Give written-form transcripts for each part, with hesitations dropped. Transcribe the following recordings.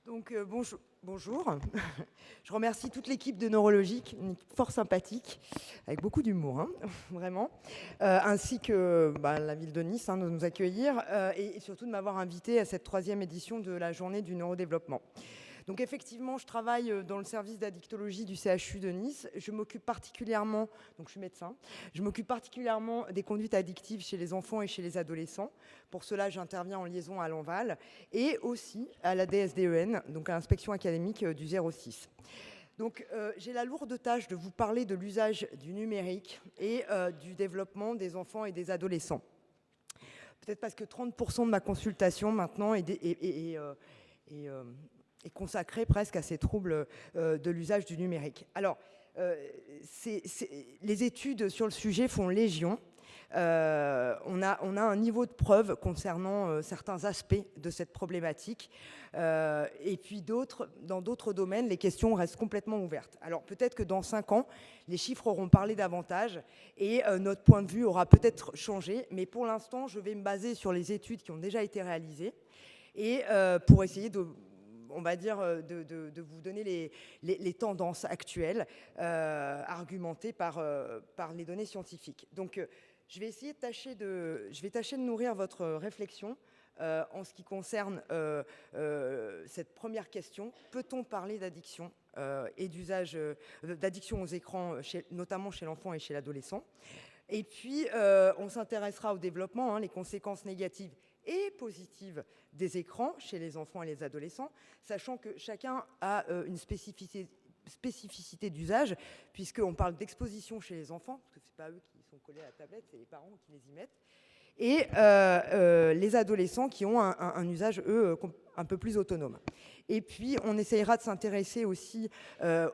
Donc bonjour. Je remercie toute l'équipe de Neurologique, une équipe fort sympathique, avec beaucoup d'humour, hein, vraiment, ainsi que la ville de Nice de nous accueillir et surtout de m'avoir invité à cette 3e édition de la journée du neurodéveloppement. Donc effectivement, je travaille dans le service d'addictologie du CHU de Nice. Je m'occupe particulièrement, donc je suis médecin, je m'occupe particulièrement des conduites addictives chez les enfants et chez les adolescents. Pour cela, j'interviens en liaison à l'Enval et aussi à la DSDEN, donc à l'inspection académique du 06. Donc j'ai la lourde tâche de vous parler de l'usage du numérique et du développement des enfants et des adolescents. Peut-être parce que 30% de ma consultation maintenant est consacrée presque à ces troubles de l'usage du numérique. Alors, les études sur le sujet font légion. On a un niveau de preuve concernant certains aspects de cette problématique. Et puis dans d'autres domaines, les questions restent complètement ouvertes. Alors peut-être que dans 5 ans, les chiffres auront parlé davantage et notre point de vue aura peut-être changé. Mais pour l'instant, je vais me baser sur les études qui ont déjà été réalisées et pour essayer de vous donner les tendances actuelles argumentées par les données scientifiques. Donc, je vais tâcher de nourrir votre réflexion en ce qui concerne cette première question. Peut-on parler d'addiction et d'usage d'addiction aux écrans, notamment chez l'enfant et chez l'adolescent? Et puis, on s'intéressera au développement, les conséquences négatives et positives des écrans chez les enfants et les adolescents, sachant que chacun a une spécificité d'usage, puisqu'on parle d'exposition chez les enfants, parce que ce n'est pas eux qui sont collés à la tablette, c'est les parents qui les y mettent, et les adolescents qui ont un usage, eux, un peu plus autonome. Et puis, on essayera de s'intéresser aussi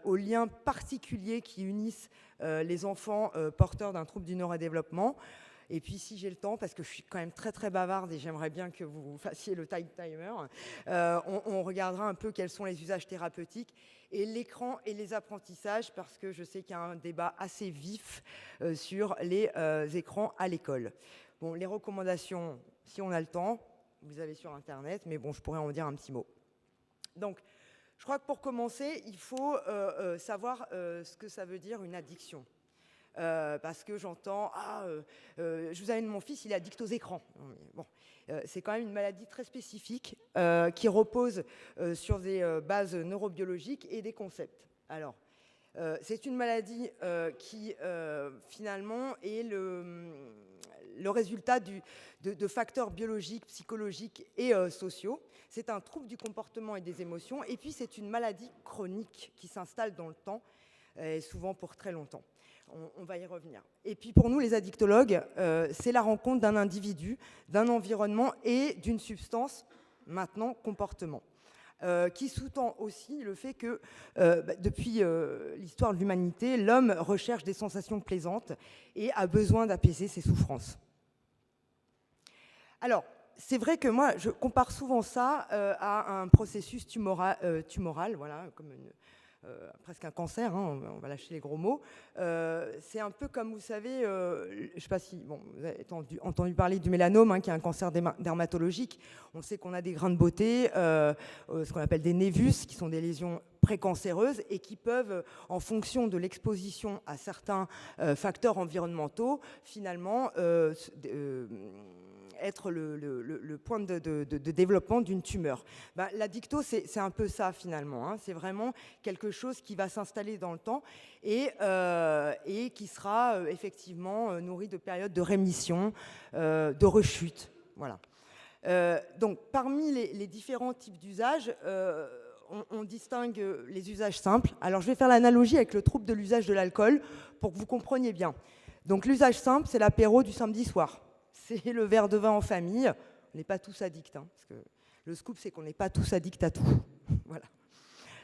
aux liens particuliers qui unissent les enfants porteurs d'un trouble du neurodéveloppement. Et puis, si j'ai le temps, parce que je suis quand même très très bavarde et j'aimerais bien que vous fassiez le timer, on regardera un peu quels sont les usages thérapeutiques et l'écran et les apprentissages, parce que je sais qu'il y a un débat assez vif sur les écrans à l'école. Bon, les recommandations, si on a le temps, vous avez sur Internet, mais bon, je pourrais en dire un petit mot. Donc, je crois que pour commencer, il faut savoir ce que ça veut dire une addiction. Parce que j'entends je vous amène mon fils, il est addict aux écrans. Bon, c'est quand même une maladie très spécifique qui repose sur des bases neurobiologiques et des concepts. Alors, c'est une maladie qui finalement est le résultat de facteurs biologiques, psychologiques et sociaux. C'est un trouble du comportement et des émotions. Et puis c'est une maladie chronique qui s'installe dans le temps, et souvent pour très longtemps. On va y revenir. Et puis pour nous, les addictologues, c'est la rencontre d'un individu, d'un environnement et d'une substance, maintenant comportement, qui sous-tend aussi le fait que depuis l'histoire de l'humanité, l'homme recherche des sensations plaisantes et a besoin d'apaiser ses souffrances. Alors, c'est vrai que moi, je compare souvent ça à un processus tumoral, voilà, comme presque un cancer, on va lâcher les gros mots. C'est un peu comme, vous savez, je ne sais pas si vous avez entendu parler du mélanome, qui est un cancer dermatologique. On sait qu'on a des grains de beauté, ce qu'on appelle des névus, qui sont des lésions précancéreuses et qui peuvent, en fonction de l'exposition à certains facteurs environnementaux, finalement être le point de développement d'une tumeur. L'addicto, c'est un peu ça finalement. C'est vraiment quelque chose qui va s'installer dans le temps et qui sera effectivement nourri de périodes de rémission, de rechute. Voilà. Donc, parmi les différents types d'usages, on distingue les usages simples. Alors, je vais faire l'analogie avec le trouble de l'usage de l'alcool pour que vous compreniez bien. Donc, l'usage simple, c'est l'apéro du samedi soir. C'est le verre de vin en famille. On n'est pas tous addicts, parce que le scoop, c'est qu'on n'est pas tous addicts à tout. Voilà.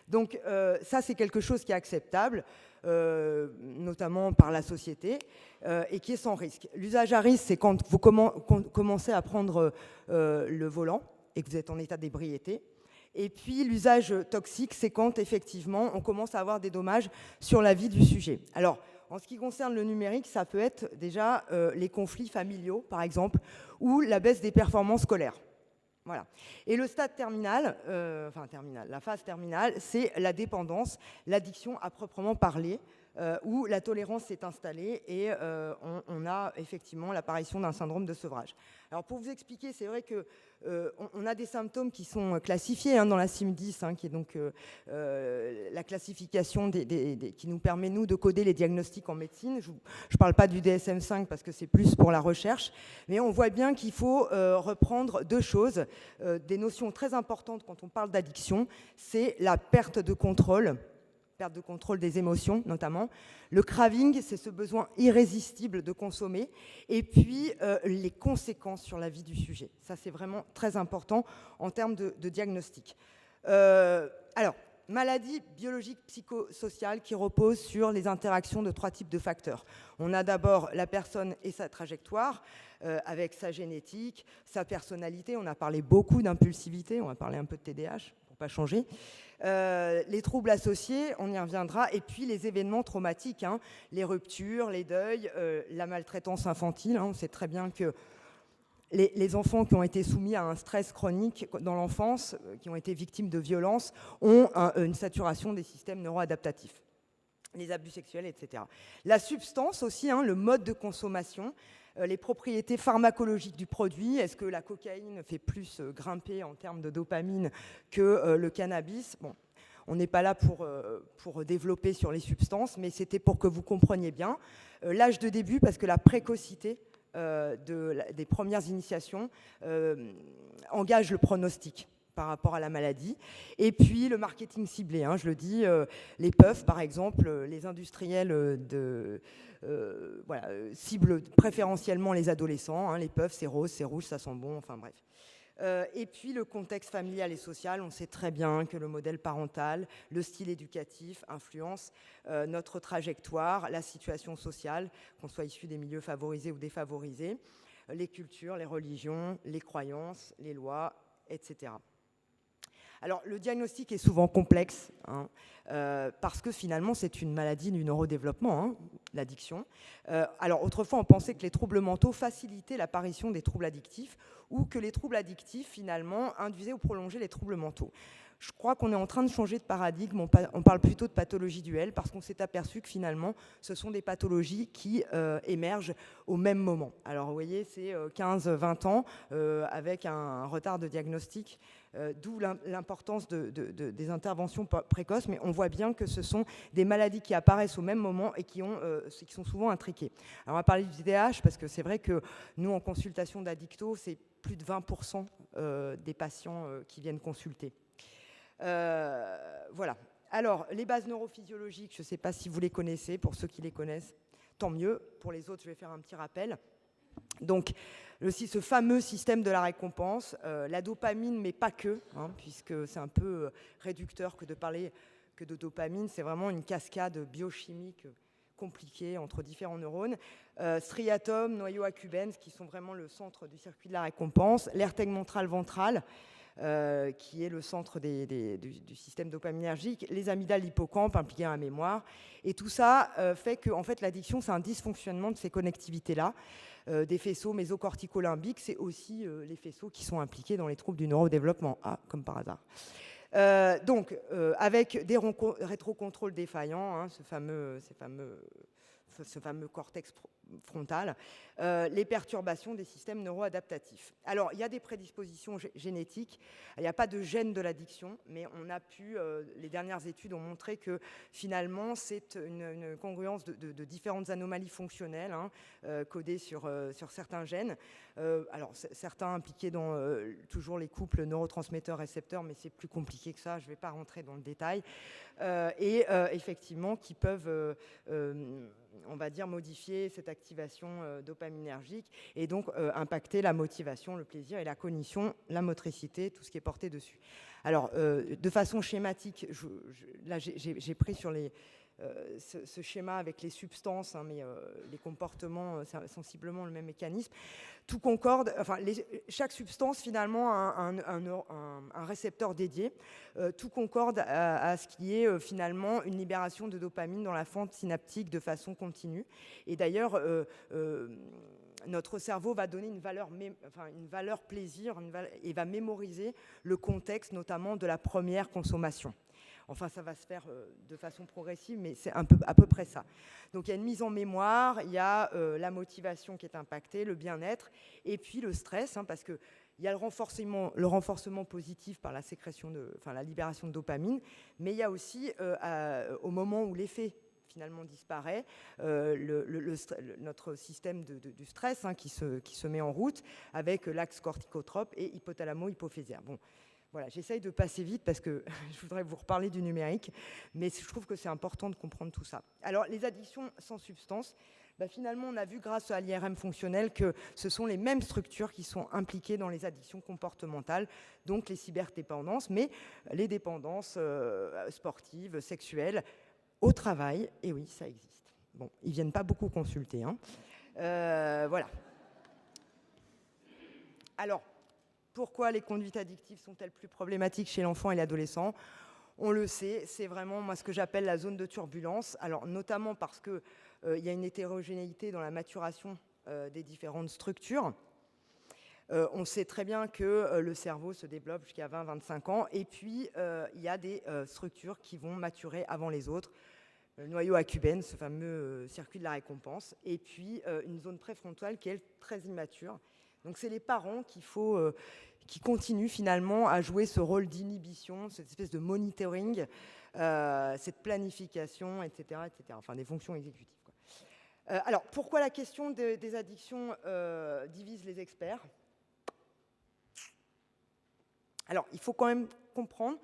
Donc ça, c'est quelque chose qui est acceptable, notamment par la société, et qui est sans risque. L'usage à risque, c'est quand vous commencez à prendre le volant et que vous êtes en état d'ébriété. Et puis l'usage toxique, c'est quand effectivement on commence à avoir des dommages sur la vie du sujet. Alors, en ce qui concerne le numérique, ça peut être déjà les conflits familiaux, par exemple, ou la baisse des performances scolaires. Voilà. Et le stade terminal, la phase terminale, c'est la dépendance, l'addiction à proprement parler, où la tolérance s'est installée et on a effectivement l'apparition d'un syndrome de sevrage. Alors pour vous expliquer, c'est vrai que on a des symptômes qui sont classifiés dans la CIM-10, qui est donc la classification qui nous permet, nous, de coder les diagnostics en médecine. Je ne parle pas du DSM-5 parce que c'est plus pour la recherche, mais on voit bien qu'il faut reprendre deux choses, des notions très importantes quand on parle d'addiction, c'est la perte de contrôle des émotions notamment. Le craving, c'est ce besoin irrésistible de consommer. Et puis, les conséquences sur la vie du sujet. Ça, c'est vraiment très important en termes de diagnostic. Alors, maladie biologique psychosociale qui repose sur les interactions de 3 types de facteurs. On a d'abord la personne et sa trajectoire, avec sa génétique, sa personnalité. On a parlé beaucoup d'impulsivité, on va parler un peu de TDAH, pour pas changer. Les troubles associés, on y reviendra, et puis les événements traumatiques, les ruptures, les deuils, la maltraitance infantile. On sait très bien que les enfants qui ont été soumis à un stress chronique dans l'enfance, qui ont été victimes de violences, ont une saturation des systèmes neuroadaptatifs. Les abus sexuels, etc. La substance aussi, le mode de consommation, les propriétés pharmacologiques du produit. Est-ce que la cocaïne fait plus grimper en termes de dopamine que le cannabis ? Bon, on n'est pas là pour développer sur les substances, mais c'était pour que vous compreniez bien. L'âge de début, parce que la précocité des premières initiations engage le pronostic par rapport à la maladie. Et puis le marketing ciblé, je le dis, les puffs par exemple, les industriels ciblent préférentiellement les adolescents, les puffs c'est rose, c'est rouge, ça sent bon, enfin bref. Et puis le contexte familial et social, on sait très bien que le modèle parental, le style éducatif influence notre trajectoire, la situation sociale, qu'on soit issu des milieux favorisés ou défavorisés, les cultures, les religions, les croyances, les lois, etc. Alors, le diagnostic est souvent complexe, parce que finalement, c'est une maladie du neurodéveloppement, l'addiction. Alors, autrefois, on pensait que les troubles mentaux facilitaient l'apparition des troubles addictifs ou que les troubles addictifs, finalement, induisaient ou prolongeaient les troubles mentaux. Je crois qu'on est en train de changer de paradigme, on parle plutôt de pathologie duel, parce qu'on s'est aperçu que finalement, ce sont des pathologies qui émergent au même moment. Alors vous voyez, c'est 15-20 ans, avec un retard de diagnostic, d'où l'importance des interventions précoces, mais on voit bien que ce sont des maladies qui apparaissent au même moment et qui sont souvent intriquées. Alors on va parler du TDAH, parce que c'est vrai que nous, en consultation d'addicto, c'est plus de 20% des patients qui viennent consulter. Voilà. Alors, les bases neurophysiologiques, je ne sais pas si vous les connaissez. Pour ceux qui les connaissent, tant mieux. Pour les autres, je vais faire un petit rappel. Donc, ce fameux système de la récompense, la dopamine, mais pas que, puisque c'est un peu réducteur que de parler que de dopamine. C'est vraiment une cascade biochimique compliquée entre différents neurones. Striatum, noyau accumbens, qui sont vraiment le centre du circuit de la récompense. L'aire tegmentral-ventral, qui est le centre du système dopaminergique, les amygdales, l'hippocampe impliqués dans la mémoire. Et tout ça fait que en fait, l'addiction, c'est un dysfonctionnement de ces connectivités-là, des faisceaux mésocorticolimbiques. C'est aussi les faisceaux qui sont impliqués dans les troubles du neurodéveloppement, comme par hasard. Donc, avec des rétrocontrôles défaillants, ce fameux cortex frontal, les perturbations des systèmes neuroadaptatifs. Alors, il y a des prédispositions génétiques, il n'y a pas de gène de l'addiction, mais on a pu, les dernières études ont montré que finalement, c'est une congruence de différentes anomalies fonctionnelles codées sur certains gènes. Alors, certains impliqués dans toujours les couples neurotransmetteurs-récepteurs, mais c'est plus compliqué que ça, je ne vais pas rentrer dans le détail. Et effectivement, qui peuvent on va dire, modifier cette activation dopaminergique et donc impacter la motivation, le plaisir et la cognition, la motricité, tout ce qui est porté dessus. Alors, de façon schématique, là j'ai pris sur ce schéma avec les substances, mais les comportements, c'est sensiblement le même mécanisme. Tout concorde, enfin, chaque substance finalement a un récepteur dédié. Tout concorde à ce qui est finalement une libération de dopamine dans la fente synaptique de façon continue. Et d'ailleurs, notre cerveau va donner une valeur plaisir et va mémoriser le contexte, notamment de la première consommation. Enfin, ça va se faire de façon progressive, mais c'est à peu près ça. Donc, il y a une mise en mémoire, il y a la motivation qui est impactée, le bien-être, et puis le stress, parce que il y a le renforcement positif par la la libération de dopamine, mais il y a aussi, au moment où l'effet finalement disparaît, notre système du stress qui se met en route avec l'axe corticotrope et hypothalamo-hypophysaire. Bon, voilà, j'essaye de passer vite parce que je voudrais vous reparler du numérique, mais je trouve que c'est important de comprendre tout ça. Alors, les addictions sans substance, finalement, on a vu grâce à l'IRM fonctionnel que ce sont les mêmes structures qui sont impliquées dans les addictions comportementales, donc les cyberdépendances, mais les dépendances sportives, sexuelles, au travail, et oui, ça existe. Bon, ils ne viennent pas beaucoup consulter. Voilà. Alors, pourquoi les conduites addictives sont-elles plus problématiques chez l'enfant et l'adolescent ? On le sait, c'est vraiment moi ce que j'appelle la zone de turbulence. Alors, notamment parce qu'il y a une hétérogénéité dans la maturation des différentes structures. On sait très bien que le cerveau se développe jusqu'à 20-25 ans. Et puis, il y a des structures qui vont maturer avant les autres. Le noyau accumbens, ce fameux circuit de la récompense. Et puis, une zone préfrontale qui est très immature. Donc, c'est les parents qui continuent finalement à jouer ce rôle d'inhibition, cette espèce de monitoring, cette planification, etc., etc. Enfin, des fonctions exécutives, quoi. Alors, pourquoi la question des addictions divise les experts ? Alors, il faut quand même comprendre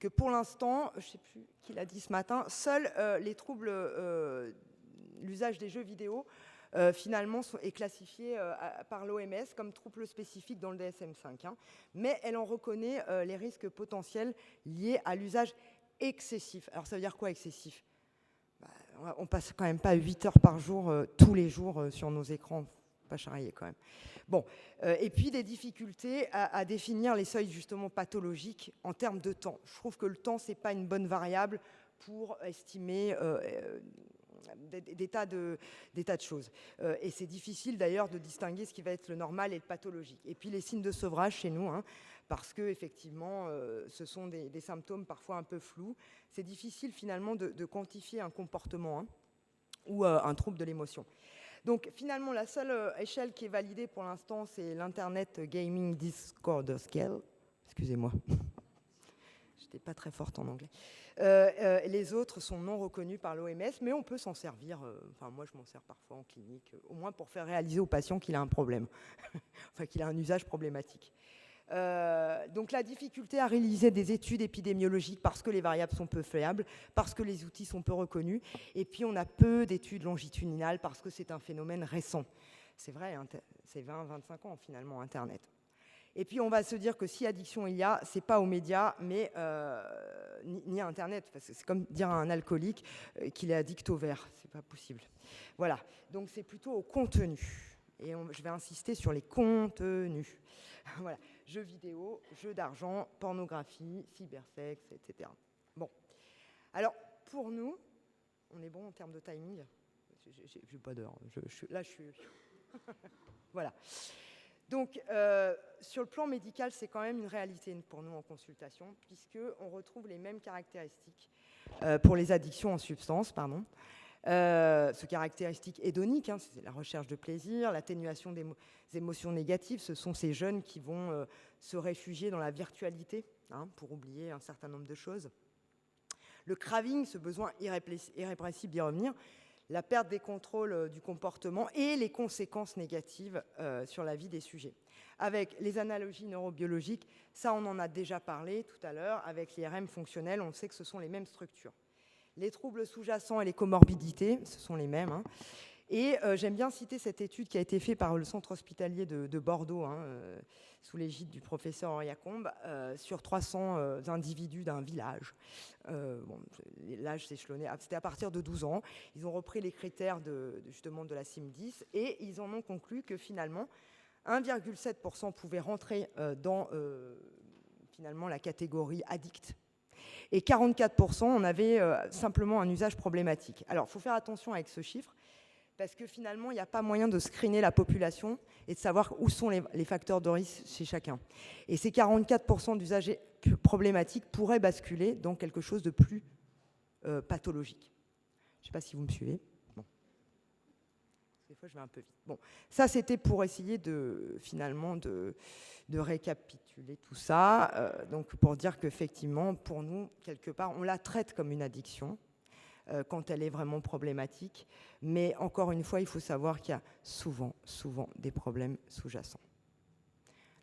que pour l'instant, je ne sais plus qui l'a dit ce matin, seuls les troubles, l'usage des jeux vidéo, finalement, est classifié par l'OMS comme trouble spécifique dans le DSM-5. Mais elle en reconnaît les risques potentiels liés à l'usage excessif. Alors, ça veut dire quoi excessif ? On passe quand même pas 8 heures par jour, tous les jours, sur nos écrans. Pas charrier quand même. Bon, et puis des difficultés à définir les seuils justement pathologiques en termes de temps. Je trouve que le temps, c'est pas une bonne variable pour estimer des tas de choses. Et c'est difficile d'ailleurs de distinguer ce qui va être le normal et le pathologique. Et puis les signes de sevrage chez nous, parce que effectivement, ce sont des symptômes parfois un peu flous. C'est difficile finalement de quantifier un comportement ou un trouble de l'émotion. Donc finalement, la seule échelle qui est validée pour l'instant, c'est l'Internet Gaming Disorder Scale. Excusez-moi, je n'étais pas très forte en anglais. Les autres sont non reconnus par l'OMS, mais on peut s'en servir. Moi, je m'en sers parfois en clinique, au moins pour faire réaliser au patient qu'il a un problème, enfin qu'il a un usage problématique. Donc la difficulté à réaliser des études épidémiologiques parce que les variables sont peu fiables, parce que les outils sont peu reconnus, et puis on a peu d'études longitudinales parce que c'est un phénomène récent. C'est vrai, c'est 20-25 ans finalement, Internet. Et puis on va se dire que si addiction il y a, c'est pas aux médias, mais ni à Internet. C'est comme dire à un alcoolique qu'il est addict au verre, c'est pas possible. Voilà, donc c'est plutôt au contenu. Et je vais insister sur les contenus. Voilà, jeux vidéo, jeux d'argent, pornographie, cybersexe, etc. Bon, alors pour nous, on est bon en termes de timing. J'ai pas d'heure. Là, je suis. Voilà. Donc, sur le plan médical, c'est quand même une réalité pour nous en consultation, puisqu'on retrouve les mêmes caractéristiques pour les addictions en substances, ce caractéristique hédonique, c'est la recherche de plaisir, l'atténuation des émotions négatives. Ce sont ces jeunes qui vont se réfugier dans la virtualité pour oublier un certain nombre de choses. Le craving, ce besoin irrépressible d'y revenir, la perte des contrôles du comportement et les conséquences négatives sur la vie des sujets. Avec les analogies neurobiologiques, ça on en a déjà parlé tout à l'heure, avec l'IRM fonctionnel, on sait que ce sont les mêmes structures. Les troubles sous-jacents et les comorbidités, ce sont les mêmes. Et j'aime bien citer cette étude qui a été faite par le centre hospitalier de Bordeaux, sous l'égide du professeur Henri Acombe, sur 300 individus d'un village. L'âge s'échelonnait, c'était à partir de 12 ans. Ils ont repris les critères justement de la CIM-10 et ils en ont conclu que finalement, 1,7% pouvaient rentrer dans finalement la catégorie addict. Et 44%, on avait simplement un usage problématique. Alors, il faut faire attention avec ce chiffre, parce que finalement, il n'y a pas moyen de screener la population et de savoir où sont les facteurs de risque chez chacun. Et ces 44% d'usagers problématiques pourraient basculer dans quelque chose de plus pathologique. Je ne sais pas si vous me suivez. Bon. Des fois, je vais un peu vite. Bon, ça, c'était pour essayer finalement de récapituler tout ça. Donc, pour dire qu'effectivement, pour nous, quelque part, on la traite comme une addiction quand elle est vraiment problématique. Mais encore une fois, il faut savoir qu'il y a souvent des problèmes sous-jacents.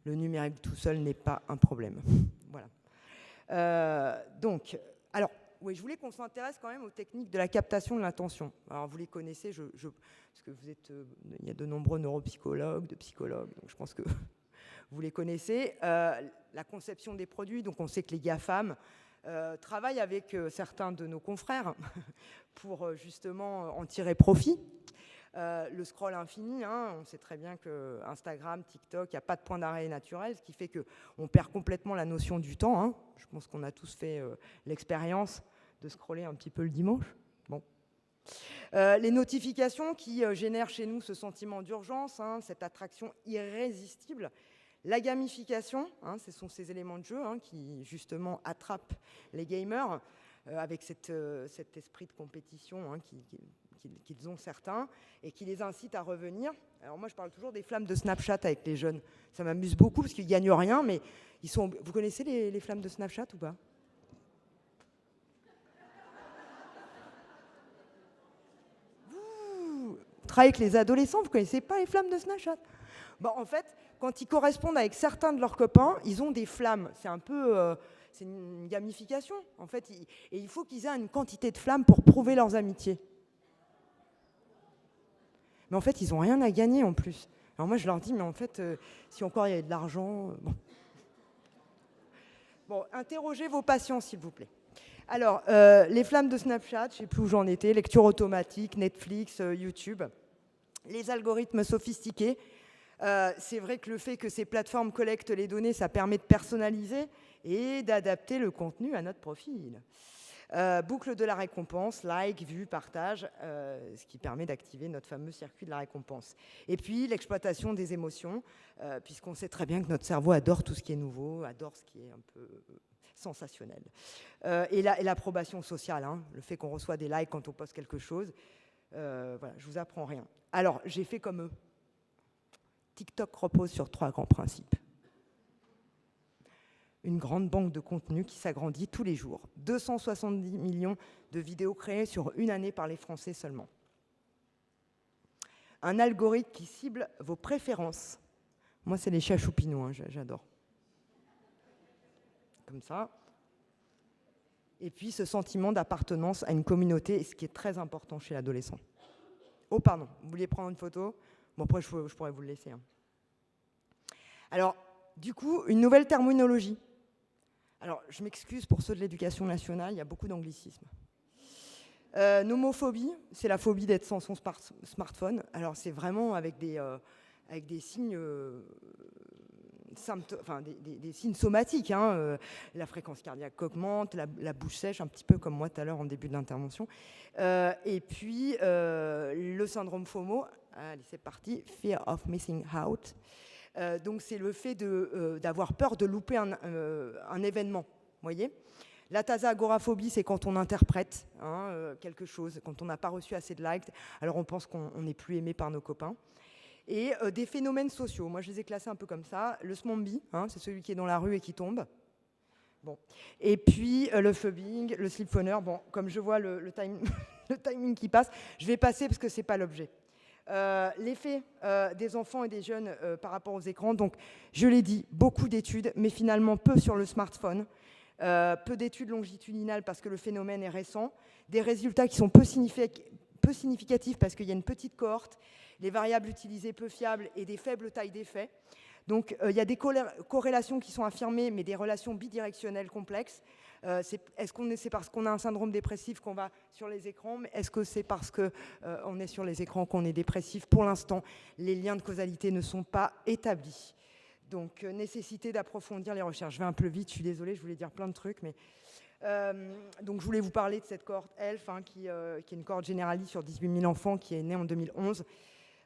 Le numérique tout seul n'est pas un problème. Voilà. Donc, alors, oui, je voulais qu'on s'intéresse quand même aux techniques de la captation de l'attention. Alors, vous les connaissez, parce que vous êtes, il y a de nombreux neuropsychologues, de psychologues, donc je pense que vous les connaissez. La conception des produits, donc on sait que les GAFAM travaillent avec certains de nos confrères pour justement en tirer profit. Le scroll infini, on sait très bien que Instagram, TikTok, il n'y a pas de point d'arrêt naturel, ce qui fait qu'on perd complètement la notion du temps. Je pense qu'on a tous fait l'expérience de scroller un petit peu le dimanche. Bon. Les notifications qui génèrent chez nous ce sentiment d'urgence, cette attraction irrésistible. La gamification, ce sont ces éléments de jeu qui justement attrapent les gamers avec cet esprit de compétition qu'ils ont certains et qui les incitent à revenir. Alors moi, je parle toujours des flammes de Snapchat avec les jeunes. Ça m'amuse beaucoup parce qu'ils ne gagnent rien, mais ils sont... Vous connaissez les flammes de Snapchat ou pas ? Vous travaillez avec les adolescents, vous ne connaissez pas les flammes de Snapchat ? Bon, en fait, quand ils correspondent avec certains de leurs copains, ils ont des flammes. C'est un peu... c'est une gamification, en fait. Et il faut qu'ils aient une quantité de flammes pour prouver leurs amitiés. Mais en fait, ils n'ont rien à gagner en plus. Alors moi, je leur dis, mais en fait, si encore il y avait de l'argent... Bon, interrogez vos patients, s'il vous plaît. Alors, les flammes de Snapchat, je ne sais plus où j'en étais, lecture automatique, Netflix, YouTube, les algorithmes sophistiqués. C'est vrai que le fait que ces plateformes collectent les données, ça permet de personnaliser et d'adapter le contenu à notre profil. Boucle de la récompense, like, vue, partage, ce qui permet d'activer notre fameux circuit de la récompense. Et puis l'exploitation des émotions, puisqu'on sait très bien que notre cerveau adore tout ce qui est nouveau, adore ce qui est un peu sensationnel. Et l'approbation sociale, le fait qu'on reçoit des likes quand on poste quelque chose. Voilà, je vous apprends rien. Alors, j'ai fait comme eux. TikTok repose sur 3 grands principes. Une grande banque de contenu qui s'agrandit tous les jours. 270 millions de vidéos créées sur une année par les Français seulement. Un algorithme qui cible vos préférences. Moi, c'est les chats choupinous, j'adore. Comme ça. Et puis, ce sentiment d'appartenance à une communauté, ce qui est très important chez l'adolescent. Oh, pardon, vous vouliez prendre une photo ? Bon, après, je pourrais vous le laisser. Alors, du coup, une nouvelle terminologie. Alors, je m'excuse pour ceux de l'éducation nationale, il y a beaucoup d'anglicismes. Nomophobie, c'est la phobie d'être sans son smartphone. Alors, c'est vraiment avec des signes, des signes somatiques. La fréquence cardiaque augmente, la bouche sèche, un petit peu comme moi tout à l'heure en début de l'intervention. Et puis, le syndrome FOMO, allez, c'est parti, Fear of Missing Out. Donc c'est le fait d'avoir peur de louper un événement, vous voyez. La tasagoraphobie, c'est quand on interprète quelque chose, quand on n'a pas reçu assez de likes, alors on pense qu'on n'est plus aimé par nos copains. Et des phénomènes sociaux, moi je les ai classés un peu comme ça. Le smombie, c'est celui qui est dans la rue et qui tombe. Bon. Et puis le phubbing, le sleep phoner, bon, comme je vois le timing qui passe, je vais passer parce que ce n'est pas l'objet. L'effet des enfants et des jeunes par rapport aux écrans. Donc, je l'ai dit, beaucoup d'études, mais finalement peu sur le smartphone. Peu d'études longitudinales parce que le phénomène est récent. Des résultats qui sont peu significatifs parce qu'il y a une petite cohorte, les variables utilisées peu fiables et des faibles tailles d'effets. Donc, il y a des corrélations qui sont affirmées, mais des relations bidirectionnelles complexes. Est-ce que c'est parce qu'on a un syndrome dépressif qu'on va sur les écrans, mais est-ce que c'est parce qu'on est sur les écrans qu'on est dépressif ? Pour l'instant, les liens de causalité ne sont pas établis. Donc, nécessité d'approfondir les recherches. Je vais un peu vite, je suis désolée, je voulais dire plein de trucs, mais Donc je voulais vous parler de cette cohorte ELF, qui est une cohorte généraliste sur 18 000 enfants qui est née en 2011.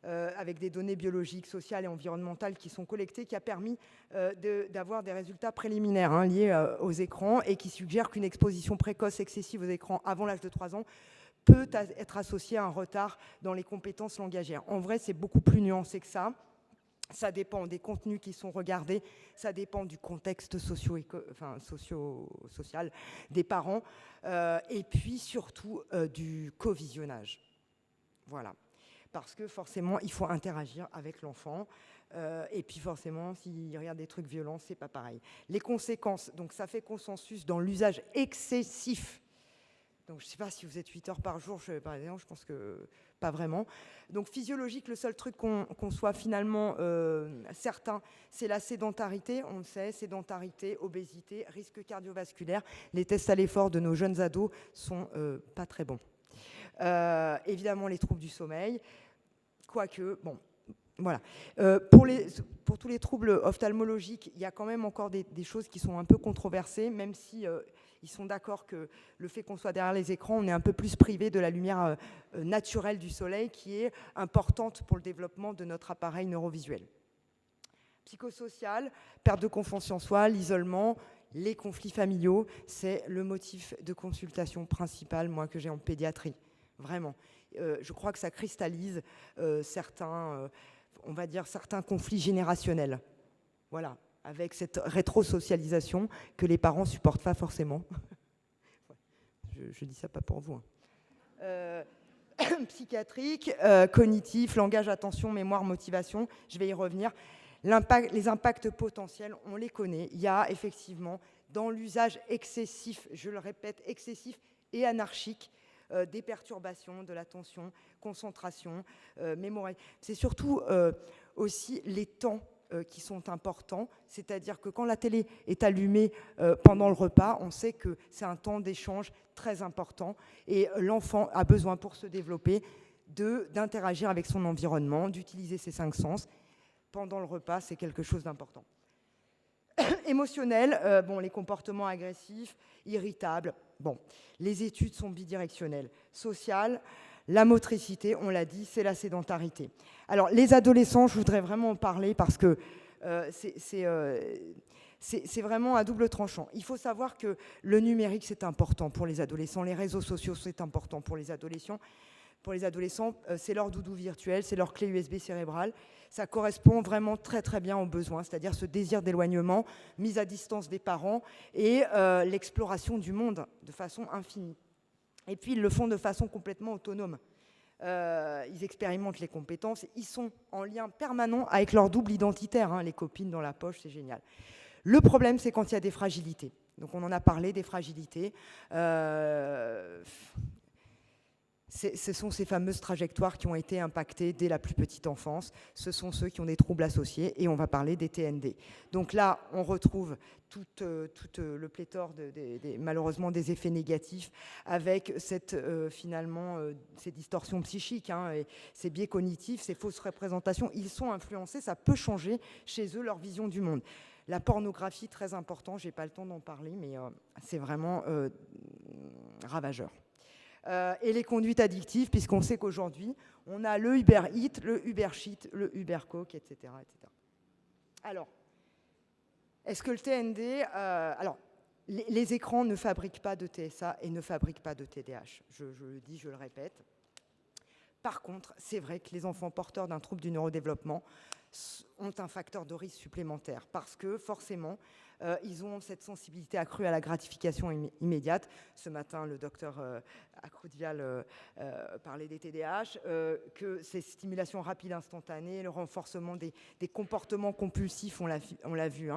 Avec des données biologiques, sociales et environnementales qui sont collectées, qui a permis d'avoir des résultats préliminaires liés aux écrans et qui suggèrent qu'une exposition précoce excessive aux écrans avant l'âge de 3 ans peut être associée à un retard dans les compétences langagières. En vrai, c'est beaucoup plus nuancé que ça. Ça dépend des contenus qui sont regardés, ça dépend du contexte socio-social des parents et puis surtout du co-visionnage. Voilà. Parce que forcément, il faut interagir avec l'enfant. Et puis forcément, s'il regarde des trucs violents, c'est pas pareil. Les conséquences, donc ça fait consensus dans l'usage excessif. Donc je ne sais pas si vous êtes 8 heures par jour, par exemple, je pense que pas vraiment. Donc physiologique, le seul truc qu'on soit finalement certain, c'est la sédentarité. On le sait, sédentarité, obésité, risque cardiovasculaire. Les tests à l'effort de nos jeunes ados sont pas très bons. Évidemment, les troubles du sommeil. Quoique, bon, voilà. Pour tous les troubles ophtalmologiques, il y a quand même encore des choses qui sont un peu controversées, même si ils sont d'accord que le fait qu'on soit derrière les écrans, on est un peu plus privé de la lumière naturelle du soleil, qui est importante pour le développement de notre appareil neurovisuel. Psychosocial, perte de confiance en soi, l'isolement, les conflits familiaux, c'est le motif de consultation principal, moi, que j'ai en pédiatrie. Vraiment. Je crois que ça cristallise certains conflits générationnels. Voilà, avec cette rétro-socialisation que les parents ne supportent pas forcément. Je dis ça pas pour vous. Psychiatrique, cognitif, langage, attention, mémoire, motivation, je vais y revenir. Les impacts potentiels, on les connaît. Il y a effectivement, dans l'usage excessif, je le répète, excessif et anarchique, des perturbations de l'attention, concentration, mémoire. C'est surtout aussi les temps qui sont importants, c'est-à-dire que quand la télé est allumée pendant le repas, on sait que c'est un temps d'échange très important et l'enfant a besoin pour se développer d'interagir avec son environnement, d'utiliser ses 5 sens. Pendant le repas, c'est quelque chose d'important. Émotionnel, les comportements agressifs, irritables. Bon, les études sont bidirectionnelles. Social, la motricité, on l'a dit, c'est la sédentarité. Alors, les adolescents, je voudrais vraiment en parler parce que c'est vraiment à double tranchant. Il faut savoir que le numérique, c'est important pour les adolescents. Les réseaux sociaux, c'est important pour les adolescents. Pour les adolescents, c'est leur doudou virtuel, c'est leur clé USB cérébrale. Ça correspond vraiment très très bien aux besoins, c'est-à-dire ce désir d'éloignement, mise à distance des parents et l'exploration du monde de façon infinie. Et puis ils le font de façon complètement autonome. Ils expérimentent les compétences, ils sont en lien permanent avec leur double identitaire, les copines dans la poche, c'est génial. Le problème, c'est quand il y a des fragilités. Donc on en a parlé, des fragilités. Ce sont ces fameuses trajectoires qui ont été impactées dès la plus petite enfance. Ce sont ceux qui ont des troubles associés et on va parler des TND. Donc là, on retrouve tout le pléthore, malheureusement, des effets négatifs avec finalement ces distorsions psychiques et ces biais cognitifs, ces fausses représentations. Ils sont influencés, ça peut changer chez eux leur vision du monde. La pornographie, très important, je n'ai pas le temps d'en parler, mais c'est vraiment ravageur. Et les conduites addictives, puisqu'on sait qu'aujourd'hui, on a le Uber Eats, le Uber Sheet, le Uber Coke, etc., etc. Alors, est-ce que le TND... les écrans ne fabriquent pas de TSA et ne fabriquent pas de TDAH. Je le dis, je le répète. Par contre, c'est vrai que les enfants porteurs d'un trouble du neurodéveloppement ont un facteur de risque supplémentaire parce que forcément, ils ont cette sensibilité accrue à la gratification immédiate. Ce matin, le docteur Akroudvial parlait des TDAH, que ces stimulations rapides instantanées, le renforcement des comportements compulsifs, on l'a vu,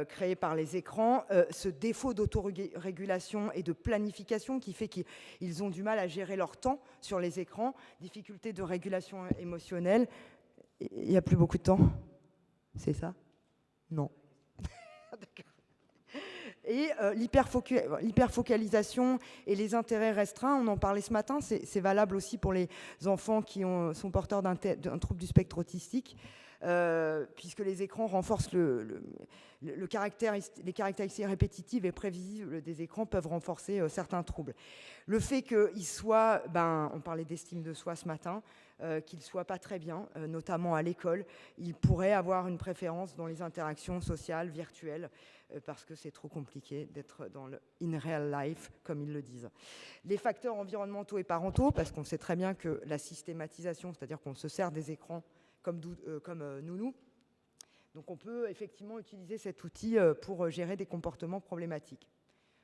créés par les écrans, ce défaut d'autorégulation et de planification qui fait qu'ils ont du mal à gérer leur temps sur les écrans, difficulté de régulation émotionnelle. Il n'y a plus beaucoup de temps. C'est ça ? Non. Et l'hyperfocalisation et les intérêts restreints, on en parlait ce matin, c'est valable aussi pour les enfants qui sont porteurs d'un trouble du spectre autistique. puisque les écrans renforcent les caractéristiques répétitives et prévisibles des écrans peuvent renforcer certains troubles. Le fait qu'ils soient, on parlait d'estime de soi ce matin, qu'ils ne soient pas très bien, notamment à l'école, ils pourraient avoir une préférence dans les interactions sociales, virtuelles, parce que c'est trop compliqué d'être dans le in real life, comme ils le disent. Les facteurs environnementaux et parentaux, parce qu'on sait très bien que la systématisation, c'est-à-dire qu'on se sert des écrans comme nounou, donc on peut effectivement utiliser cet outil pour gérer des comportements problématiques.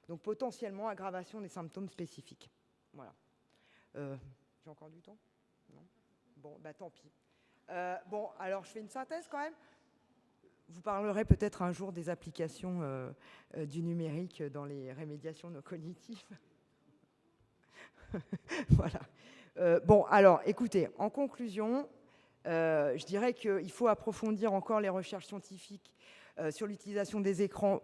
Donc potentiellement aggravation des symptômes spécifiques. Voilà. J'ai encore du temps ? Non ? Bon, tant pis. Alors je fais une synthèse quand même. Vous parlerez peut-être un jour des applications du numérique dans les rémédiations non cognitives. Voilà. Alors écoutez, en conclusion, je dirais qu'il faut approfondir encore les recherches scientifiques sur l'utilisation des écrans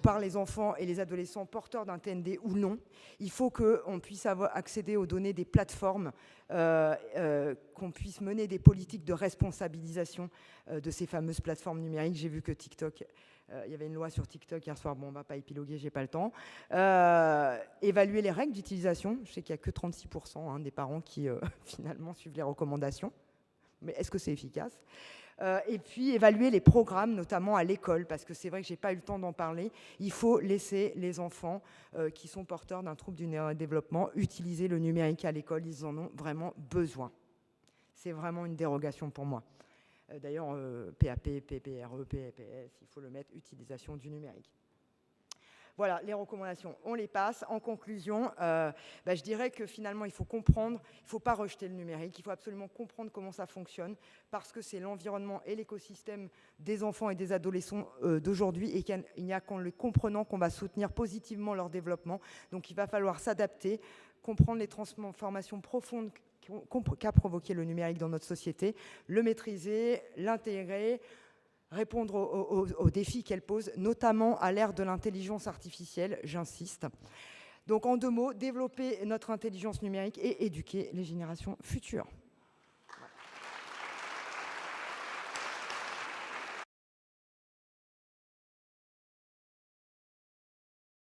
par les enfants et les adolescents porteurs d'un TND ou non. Il faut qu'on puisse accéder aux données des plateformes, qu'on puisse mener des politiques de responsabilisation de ces fameuses plateformes numériques. J'ai vu que TikTok, il y avait une loi sur TikTok hier soir, on ne va pas épiloguer, j'ai pas le temps. Évaluer les règles d'utilisation. Je sais qu'il n'y a que 36% des parents qui finalement suivent les recommandations. Mais est-ce que c'est efficace ? Et puis évaluer les programmes, notamment à l'école, parce que c'est vrai que je n'ai pas eu le temps d'en parler. Il faut laisser les enfants qui sont porteurs d'un trouble du neurodéveloppement utiliser le numérique à l'école. Ils en ont vraiment besoin. C'est vraiment une dérogation pour moi. D'ailleurs, PAP, PPRE, PEPS, il faut le mettre, utilisation du numérique. Voilà, les recommandations, on les passe. En conclusion, je dirais que finalement, il faut comprendre, il ne faut pas rejeter le numérique, il faut absolument comprendre comment ça fonctionne, parce que c'est l'environnement et l'écosystème des enfants et des adolescents d'aujourd'hui, et qu'il n'y a qu'en le comprenant qu'on va soutenir positivement leur développement. Donc il va falloir s'adapter, comprendre les transformations profondes qu'a provoqué le numérique dans notre société, le maîtriser, l'intégrer, répondre aux défis qu'elle pose, notamment à l'ère de l'intelligence artificielle, j'insiste. Donc en 2 mots, développer notre intelligence numérique et éduquer les générations futures.